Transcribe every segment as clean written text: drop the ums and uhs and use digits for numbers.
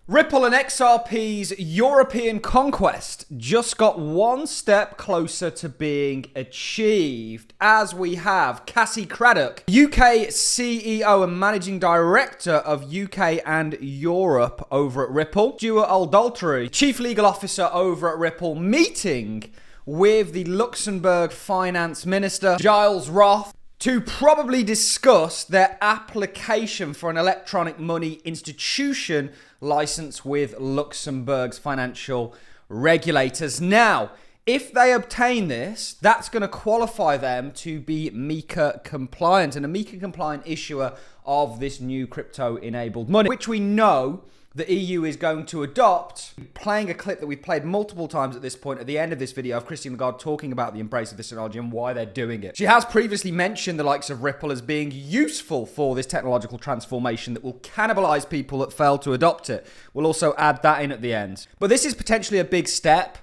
Ripple and XRP's European conquest just got one step closer to being achieved, as we have Cassie Craddock, UK CEO and Managing Director of UK and Europe over at Ripple, Stuart Aldaltry, Chief Legal Officer over at Ripple, meeting with the Luxembourg Finance Minister, Giles Roth, to probably discuss their application for an electronic money institution license with Luxembourg's financial regulators. Now, if they obtain this, that's going to qualify them to be MiCA compliant and a MiCA compliant issuer of this new crypto-enabled money, which we know the EU is going to adopt. Playing a clip that we've played multiple times at this point at the end of this video of Christine Lagarde talking about the embrace of this technology and why they're doing it. She has previously mentioned the likes of Ripple as being useful for this technological transformation that will cannibalize people that fail to adopt it. We'll also add that in at the end. But this is potentially a big step.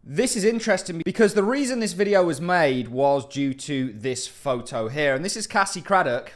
This is interesting because the reason this video was made was due to this photo here. And this is Cassie Craddock,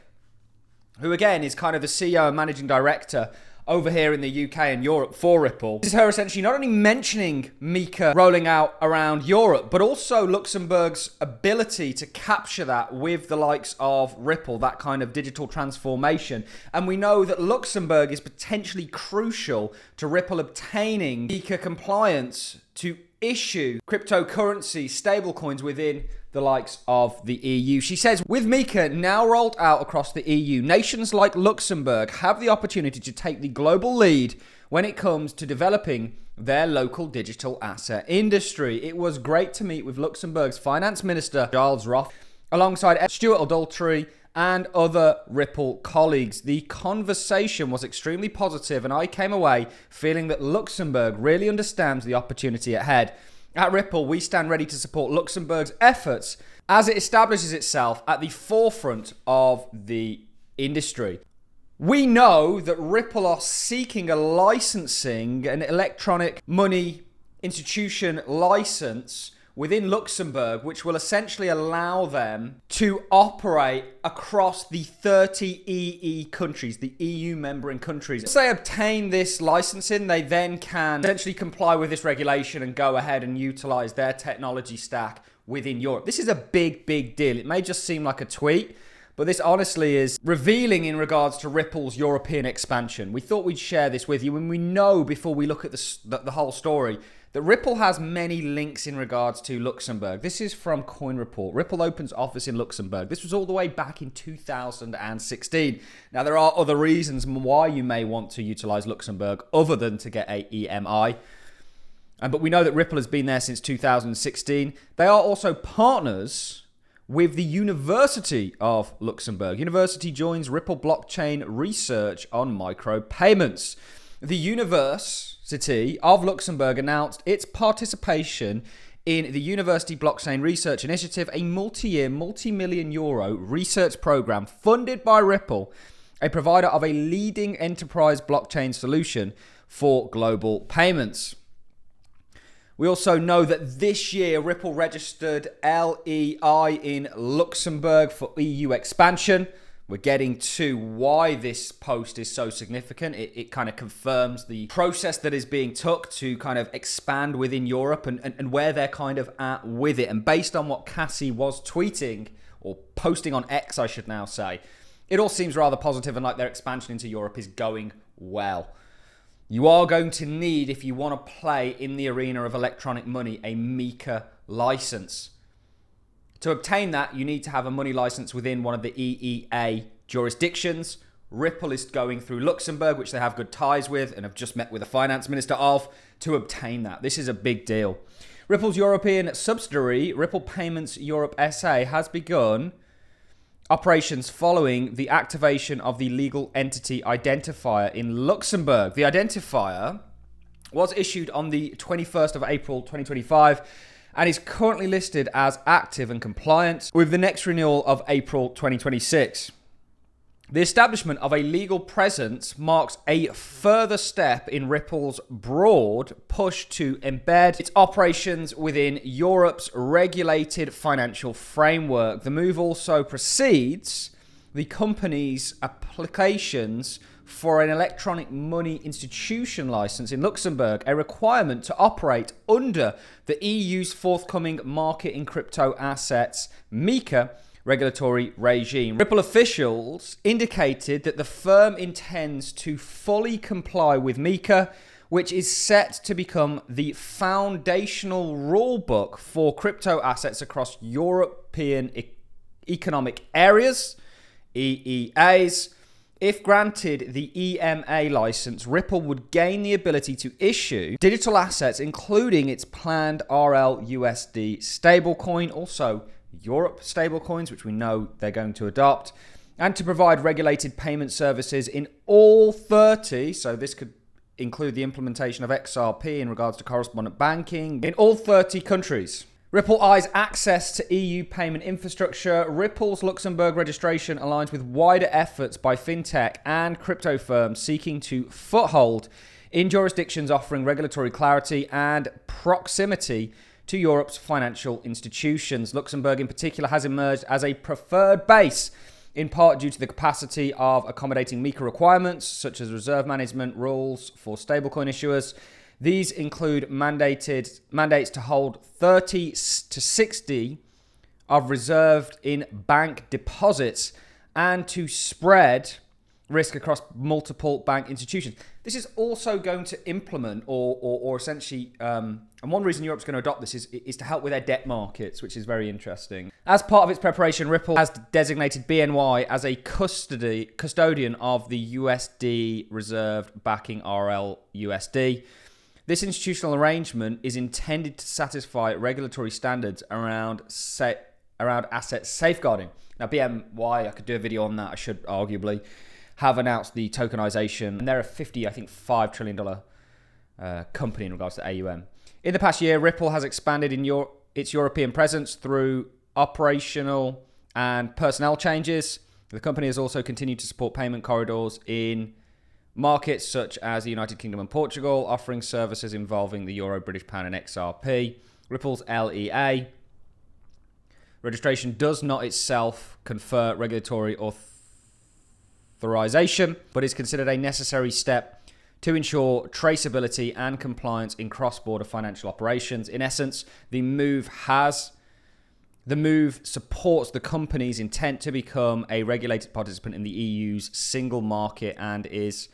who again is kind of the CEO and Managing Director over here in the UK and Europe for Ripple. This is her essentially not only mentioning MiCA rolling out around Europe, but also Luxembourg's ability to capture that with the likes of Ripple, that kind of digital transformation. And we know that Luxembourg is potentially crucial to Ripple obtaining MiCA compliance to issue cryptocurrency stablecoins within the likes of the EU. She says, with MiCA now rolled out across the EU, nations like Luxembourg have the opportunity to take the global lead when it comes to developing their local digital asset industry. It was great to meet with Luxembourg's Finance Minister, Giles Roth, alongside Stuart Aldaltry and other Ripple colleagues. The conversation was extremely positive, and I came away feeling that Luxembourg really understands the opportunity ahead. At Ripple, we stand ready to support Luxembourg's efforts as it establishes itself at the forefront of the industry. We know that Ripple are seeking a licensing, an electronic money institution license within Luxembourg, which will essentially allow them to operate across the 30 EE countries, the EU membering countries. Once they obtain this licensing, they then can essentially comply with this regulation and go ahead and utilize their technology stack within Europe. This is a big, big deal. It may just seem like a tweet, but this honestly is revealing in regards to Ripple's European expansion. We thought we'd share this with you, and we know before we look at the whole story that Ripple has many links in regards to Luxembourg. This is from Coin Report. Ripple opens office in Luxembourg. This was all the way back in 2016. Now, there are other reasons why you may want to utilize Luxembourg other than to get a EMI. But we know that Ripple has been there since 2016. They are also partners with the University of Luxembourg. University joins Ripple blockchain research on micropayments. The University of Luxembourg announced its participation in the University Blockchain Research Initiative, a multi-year, multi-million euro research program funded by Ripple, a provider of a leading enterprise blockchain solution for global payments. We also know that this year Ripple registered LEI in Luxembourg for EU expansion. We're getting to why this post is so significant. It kind of confirms the process that is being took to kind of expand within Europe and where they're kind of at with it. And based on what Cassie was tweeting, or posting on X, I should now say, it all seems rather positive and like their expansion into Europe is going well. You are going to need, if you want to play in the arena of electronic money, a MiCA license. To obtain that, you need to have a money license within one of the EEA jurisdictions. Ripple is going through Luxembourg, which they have good ties with and have just met with the finance minister of, to obtain that. This is a big deal. Ripple's European subsidiary, Ripple Payments Europe SA, has begun operations following the activation of the legal entity identifier in Luxembourg. The identifier was issued on the 21st of April 2025 and is currently listed as active and compliant with the next renewal of April 2026. The establishment of a legal presence marks a further step in Ripple's broad push to embed its operations within Europe's regulated financial framework. The move also precedes the company's applications for an electronic money institution license in Luxembourg, a requirement to operate under the EU's forthcoming market in crypto assets (MiCA) regulatory regime. Ripple officials indicated that the firm intends to fully comply with MiCA, which is set to become the foundational rulebook for crypto assets across European Economic Areas, EEAs. If granted the EMA license, Ripple would gain the ability to issue digital assets, including its planned RLUSD stablecoin, also Europe stablecoins, which we know they're going to adopt, and to provide regulated payment services in all 30, so this could include the implementation of XRP in regards to correspondent banking, in all 30 countries. Ripple eyes access to EU payment infrastructure. Ripple's Luxembourg registration aligns with wider efforts by fintech and crypto firms seeking to foothold in jurisdictions offering regulatory clarity and proximity to Europe's financial institutions. Luxembourg in particular has emerged as a preferred base, in part due to the capacity of accommodating MiCA requirements, such as reserve management rules for stablecoin issuers. These include mandates to hold 30 to 60 of reserved in bank deposits and to spread risk across multiple bank institutions. This is also going to implement or essentially, and one reason Europe's going to adopt this is to help with their debt markets, which is very interesting. As part of its preparation, Ripple has designated BNY as a custodian of the USD reserved backing RLUSD. This institutional arrangement is intended to satisfy regulatory standards around asset safeguarding. Now, BNY, I could do a video on that. I should arguably have announced the tokenization, and they're a $5 trillion company in regards to AUM. In the past year, Ripple has expanded in its European presence through operational and personnel changes. The company has also continued to support payment corridors in markets such as the United Kingdom and Portugal, offering services involving the Euro, British Pound, and XRP. Ripple's LEA registration does not itself confer regulatory authorization, but is considered a necessary step to ensure traceability and compliance in cross-border financial operations. In essence, the move supports the company's intent to become a regulated participant in the EU's single market and is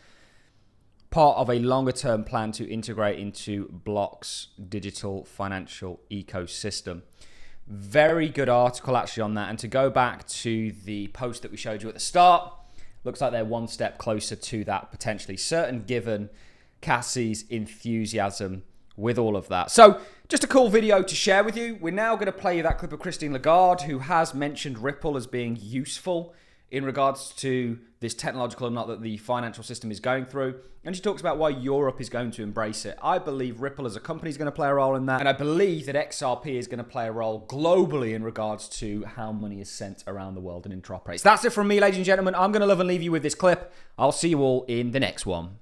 part of a longer-term plan to integrate into Block's digital financial ecosystem. Very good article actually on that. And to go back to the post that we showed you at the start, looks like they're one step closer to that potentially, certain given Cassie's enthusiasm with all of that. So just a cool video to share with you. We're now going to play you that clip of Christine Lagarde, who has mentioned Ripple as being useful in regards to this technological and not that the financial system is going through. And she talks about why Europe is going to embrace it. I believe Ripple as a company is going to play a role in that. And I believe that XRP is going to play a role globally in regards to how money is sent around the world and interoperates. That's it from me, ladies and gentlemen. I'm going to love and leave you with this clip. I'll see you all in the next one.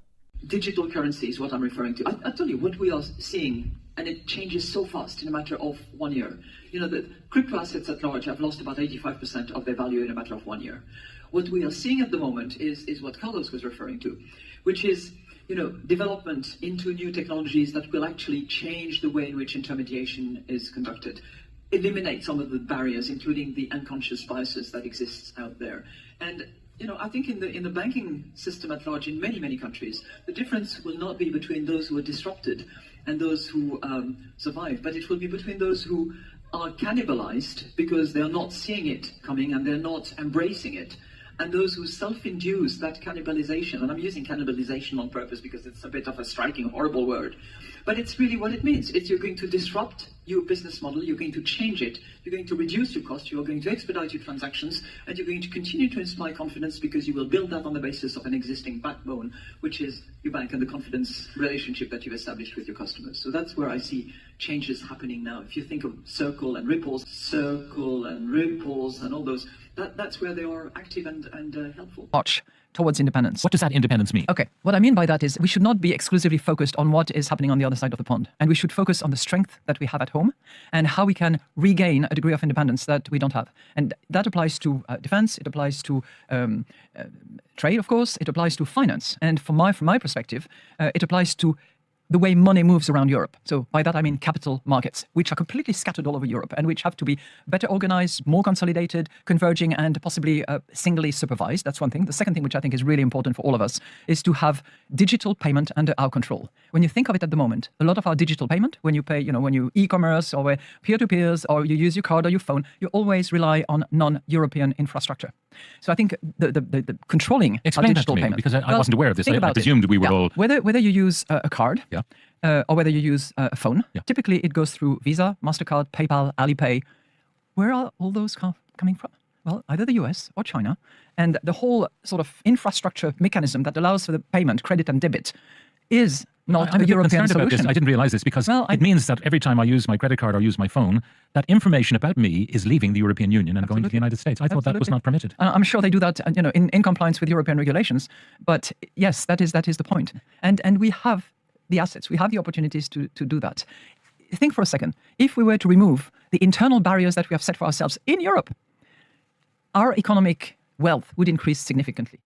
Digital currency is what I'm referring to. I tell you, what we are seeing, and it changes so fast in a matter of 1 year. You know, the crypto assets at large have lost about 85% of their value in a matter of 1 year. What we are seeing at the moment is what Carlos was referring to, which is, you know, development into new technologies that will actually change the way in which intermediation is conducted, eliminate some of the barriers, including the unconscious biases that exists out there. And you know, I think in the banking system at large in many countries, the difference will not be between those who are disrupted and those who survive, but it will be between those who are cannibalized because they're not seeing it coming and they're not embracing it, and those who self-induce that cannibalization. And I'm using cannibalization on purpose because it's a bit of a striking, horrible word. But it's really what it means. It's you're going to disrupt your business model, you're going to change it, you're going to reduce your cost, you're going to expedite your transactions, and you're going to continue to inspire confidence because you will build that on the basis of an existing backbone, which is your bank and the confidence relationship that you've established with your customers. So that's where I see changes happening now. If you think of Circle and Ripples and all those, that's where they are active and helpful. Watch towards independence. What does that independence mean? Okay, what I mean by that is we should not be exclusively focused on what is happening on the other side of the pond. And we should focus on the strength that we have at home and how we can regain a degree of independence that we don't have. And that applies to defense, it applies to trade, of course, it applies to finance. And from my perspective, it applies to the way money moves around Europe. So by that I mean capital markets, which are completely scattered all over Europe and which have to be better organized, more consolidated, converging, and possibly singly supervised. That's one thing. The second thing, which I think is really important for all of us, is to have digital payment under our control. When you think of it at the moment, a lot of our digital payment, when you pay, when you e-commerce or peer-to-peers or you use your card or your phone, you always rely on non-European infrastructure. So I think the controlling Explain our digital that to me, payment, because I wasn't aware of this. Think I about presumed it. we were all... Whether you use a card, or whether you use a phone, typically it goes through Visa, MasterCard, PayPal, Alipay. Where are all those coming from? Well, either the US or China. And the whole sort of infrastructure mechanism that allows for the payment, credit and debit, is not I'm a a bit European concerned about solution. this. I didn't realize this because it means that every time I use my credit card or use my phone, that information about me is leaving the European Union and going to the United States. I thought that was not permitted. I'm sure they do that, in compliance with European regulations. But yes, that is the point. And we have the assets, we have the opportunities to do that. Think for a second. If we were to remove the internal barriers that we have set for ourselves in Europe, our economic wealth would increase significantly.